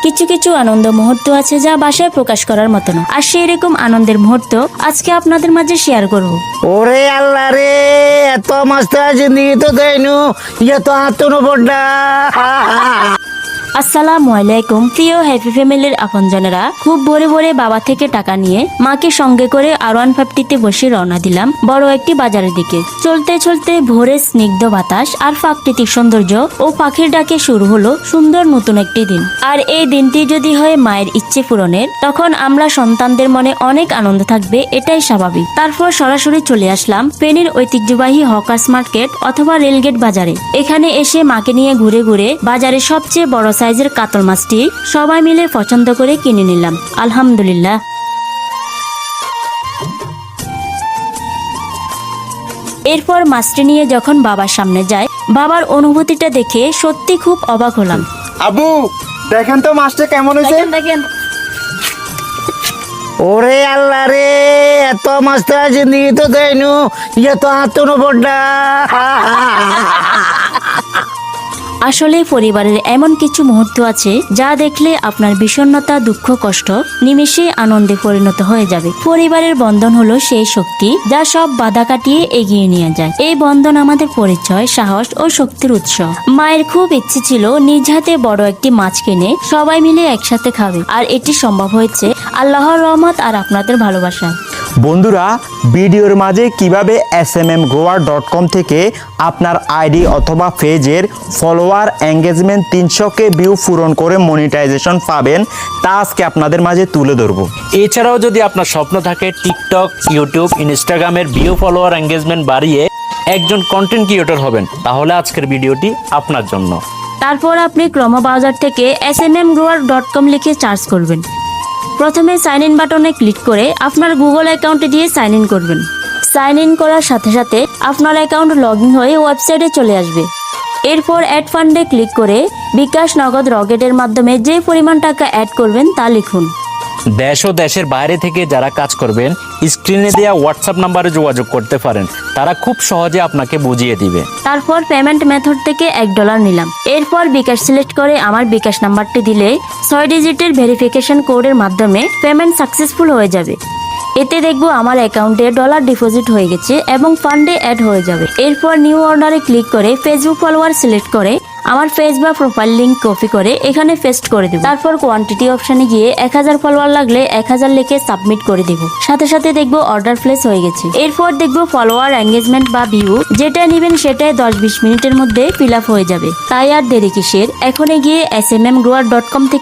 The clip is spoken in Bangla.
কিছু কিছু আনন্দ মুহূর্ত আছে যা ভাষায় প্রকাশ করার মতো না, আর সেই রকম আনন্দের মুহূর্ত আজকে আপনাদের মাঝে শেয়ার করব। ওরে আল্লাহ রে, এত মস্ত জিন্দগি তো দেয়নু, ইয়ে তো হাতুনো বড্ডা। আসসালামু আলাইকুম প্রিয় হ্যাপি ফ্যামিলির আপনজনেরা, খুব ভোরে ভোরে বাবা থেকে টাকা নিয়ে মাকে সঙ্গে করে R150-তে বসে রওনা দিলাম বড় একটি বাজারের দিকে। চলতে চলতে ভোরের স্নিগ্ধ বাতাস আর প্রাকৃতিক সৌন্দর্য ও পাখির ডাকে শুরু হলো সুন্দর নতুন একটি দিন। আর এই দিনটি যদি হয় মায়ের ইচ্ছে পূরণের, তখন আমরা সন্তানদের মনে অনেক আনন্দ থাকবে, এটাই স্বাভাবিক। তারপর সরাসরি চলে আসলাম ফেনীর ঐতিহ্যবাহী হকার্স মার্কেট অথবা রেলগেট বাজারে। এখানে এসে মাকে নিয়ে ঘুরে ঘুরে বাজারের সবচেয়ে বড় সাইজের কাতল মাছটি সবাই মিলে পছন্দ করে কিনে নিলাম। আলহামদুলিল্লাহ। এরপর মাছটি নিয়ে যখন বাবার সামনে যায়, বাবার অনুভূতিটা দেখে সত্যি খুব অবাক হলাম। আবু দেখেন তো মাছটা কেমন হয়েছে। দেখেন ওরে আল্লাহ রে, এত মস্ত জিন্দগি তো দেয়নু, ইয়ে তো হাতুনো বড্ডা। আসলে পরিবারের এমন কিছু মুহূর্ত আছে যা দেখলে আপনার বিষণ্ণতা, দুঃখ, কষ্ট নিমেষে আনন্দে পরিণত হয়ে যাবে। পরিবারের বন্ধন হলো সেই শক্তি যা সব বাধা কাটিয়ে এগিয়ে নিয়ে যায়। এই বন্ধন আমাদের পরিচয়, সাহস ও শক্তির উৎস। মায়ের খুব ইচ্ছে ছিল নিজ হাতে বড় একটি মাছ কিনে সবাই মিলে একসাথে খাবে, আর এটি সম্ভব হয়েছে আল্লাহর রহমত আর আপনাদের ভালোবাসায়। বন্ধুরা, ভিডিওর মাঝে কিভাবে smmgrower.com থেকে আপনার আইডি অথবা পেজের ফলোয়ার এঙ্গেজমেন্ট 300কে ভিউ পূরণ করে মনিটাইজেশন পাবেন তা আজকে আপনাদের মাঝে তুলে ধরবো। এছাড়াও যদি আপনার স্বপ্ন থাকে টিকটক, ইউটিউব, ইনস্টাগ্রামের ভিউ, ফলোয়ার, এঙ্গেজমেন্ট বাড়িয়ে একজন কন্টেন্ট ক্রিয়েটর হবেন, তাহলে আজকের ভিডিওটি আপনার জন্য। তারপর আপনি ক্রোম ব্রাউজার থেকে smmgrower.com লিখে সার্চ করবেন। প্রথমে সাইন ইন বাটনে ক্লিক করে আপনার গুগল অ্যাকাউন্টে দিয়ে সাইন ইন করবেন। সাইন ইন করার সাথে সাথে আপনার অ্যাকাউন্ট লগ ইন হয়ে ওয়েবসাইটে চলে আসবে। এরপর অ্যাড ফান্ডে ক্লিক করে বিকাশ, নগদ, রকেটের মাধ্যমে যে পরিমাণ টাকা অ্যাড করবেন তা লিখুন। দেশ ও দেশের বাইরে থেকে যারা কাজ করবেন স্ক্রিনে দেওয়া হোয়াটসঅ্যাপ নাম্বারে যোগাযোগ করতে পারেন, তারা খুব সহজে আপনাকে বুঝিয়ে দিবে। তারপর পেমেন্ট মেথড থেকে $1 নিলাম। এরপর বিকাশ সিলেক্ট করে আমার বিকাশ নাম্বারটি দিলে 6 ডিজিটের ভেরিফিকেশন কোডের মাধ্যমে পেমেন্ট সাকসেসফুল হয়ে যাবে। এতে দেখবো আমার অ্যাকাউন্টে ডলার ডিপোজিট হয়ে গেছে এবং ফান্ডে অ্যাড হয়ে যাবে। এরপর নিউ অর্ডারে ক্লিক করে ফেসবুক ফলোয়ার সিলেক্ট করে আমার পেজ বা প্রোফাইল লিংক কপি করে এখানে পেস্ট করে দেব। তারপর কোয়ান্টিটি অপশনে গিয়ে 1000 ফলোয়ার লাগলে 1000 লিখে সাবমিট করে দেব। সাথে সাথে দেখবো অর্ডার প্লেস হয়ে গেছে। এরপর দেখবো ফলোয়ার, এঙ্গেজমেন্ট বা ভিউ যেটা নেবেন সেটাই 10-20 মিনিটের মধ্যে ফিল আপ হয়ে যাবে। তাই আর দেরি কিসের, এখনই গিয়ে smmgrower.com থেকে